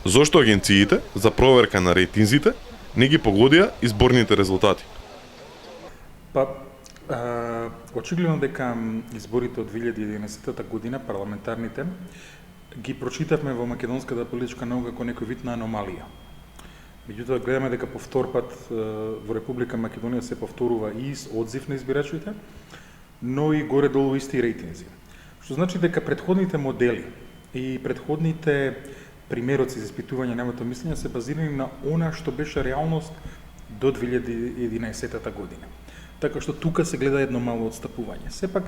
Зошто агенциите за проверка на рейтинзите не ги погодија изборните резултати? Па, очигледно дека изборите од 2011 година, парламентарните, ги прочитавме во македонската политичка наука како некој вид на аномалија. Меѓутоа, гледаме дека повторпат во Република Македонија се повторува и одзив на избирачите, но и горе-долу исти рейтинзи. Што значи дека предходните модели и предходните примероци за испитување на јавното мислење се базирани на она што беше реалност до 2011 година. Така што тука се гледа едно мало отстапување. Сепак,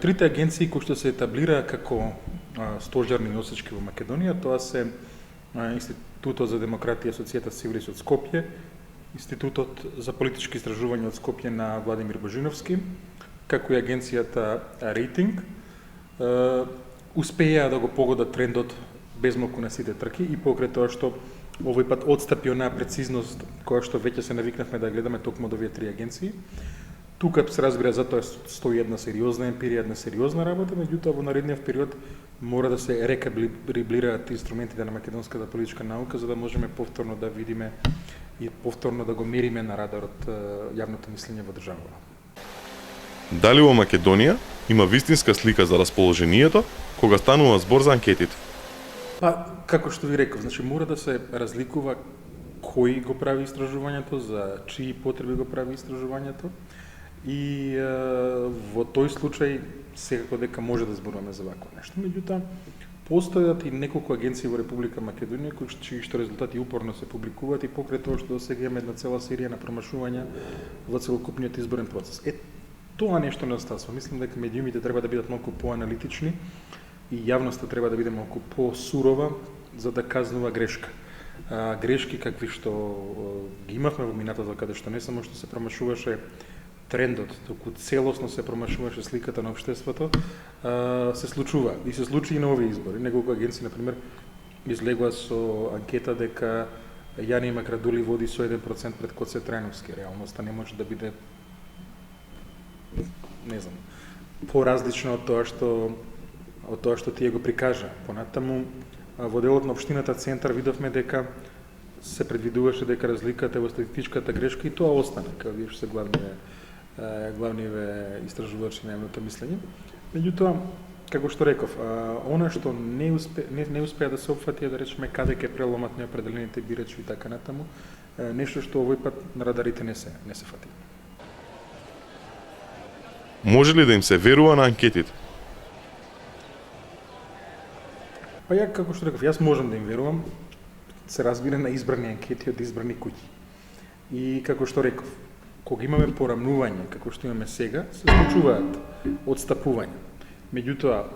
трите агенции кои што се етаблираа како стожерни носечки во Македонија, тоа се Институтот за демократија и асоцијата Сиврис од Скопје, Институтот за политички истражувања од Скопје на Владимир Божиновски, како и агенцијата Рейтинг, успеа да го погодат трендот безмалку на сите трки и покрај тоа што овој пат отстапи онаа прецизност која што веќе се навикнавме да гледаме токму од овие три агенции. Тука се разбира затоа стои една сериозна емпирија, една сериозна работа, меѓутоа во наредниот период мора да се рекалибрираат инструментите на македонската политичка наука за да можеме повторно да видиме и повторно да го мериме на радарот јавното мислење во државава. Дали во Македонија има вистинска слика за расположението кога станува збор за анкетите? Па, како што ви реков, значи мора да се разликува кој го прави истражувањето, за чии потреби го прави истражувањето и во тој случај секако дека може да зборуваме за вакво нешто. Меѓутоа, постојат и неколку агенции во Република Македонија чии што резултати упорно се публикуваат и покрај тоа што досега имаме една цела серија на промашувања во целокупниот изборен процес. Тоа нешто не остасува. Мислам дека медиумите треба да бидат малку поаналитични и јавноста треба да биде малку по-сурова за да казнува грешка. Грешки какви што ги имавме во минатото, каде што не само што се промашуваше трендот, туку целосно се промашуваше сликата на општеството, се случува и се случи и на овие избори. Неколку агенции, например, излегува со анкета дека Јани Макрадули води со 1% пред Коце Трајновски. Реалноста не може да биде, не знам, поразлична од тоа што тие го прикажа. Понатаму, во делот на општината Центар видовме дека се предвидуваше дека разликата во статистичката грешка и тоа остана, како вие што се главниве истражувачи на јавното мислење. Меѓутоа, како што реков, она што не успеа да се опфати е да речеме каде ќе преломат неопределените бирачи и така натаму, нешто што овој пат на радарите не се фати. Може ли да им се верува на анкетите? Па ја, како што реков, јас можам да им верувам, се разбира на избрани анкети од избрани куќи. И како што реков, кога имаме порамнување, како што имаме сега, се случуваат отстапувања. Меѓутоа,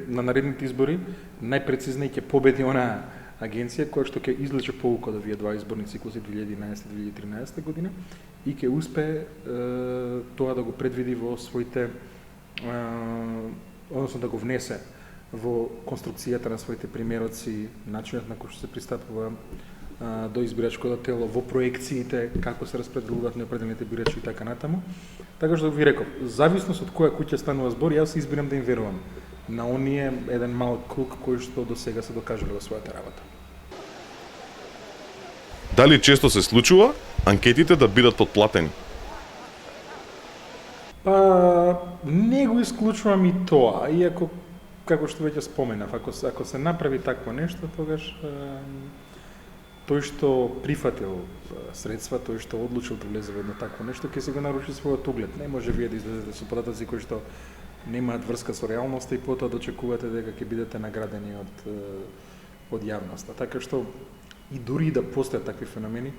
на наредните избори, најпрецизно ќе победи онаа агенција која што ќе извлече поука од овие два изборни циклуси 2011-2013 година и ќе успее тоа да го предвиди во своите, односно да го внесе во конструкцијата на своите примероци, начинот на кој што се пристапува до избирачкото тело, во проекциите, како се распределуваат неопределените бирачи и така натаму. Така што ви реков, зависност од која куќа станува збор, јас избирам да им верувам на оние еден мал круг кој што до сега се докажале во својата работа. Дали често се случува анкетите да бидат потплатени? Па, не го исклучувам и тоа, иако како што веќе споменав, ако се направи такво нешто, тогаш тој што прифатил средства, тој што одлучил да влезе во едно такво нешто, ќе си го наруши својот углед. Не може вие да излезете со податоци кои што немаат врска со реалноста и потоа да очекувате дека ќе бидете наградени од јавноста. Така што и дури да постојат такви феномени,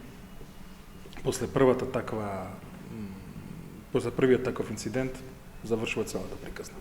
после првиот таков инцидент, завршува целата приказна.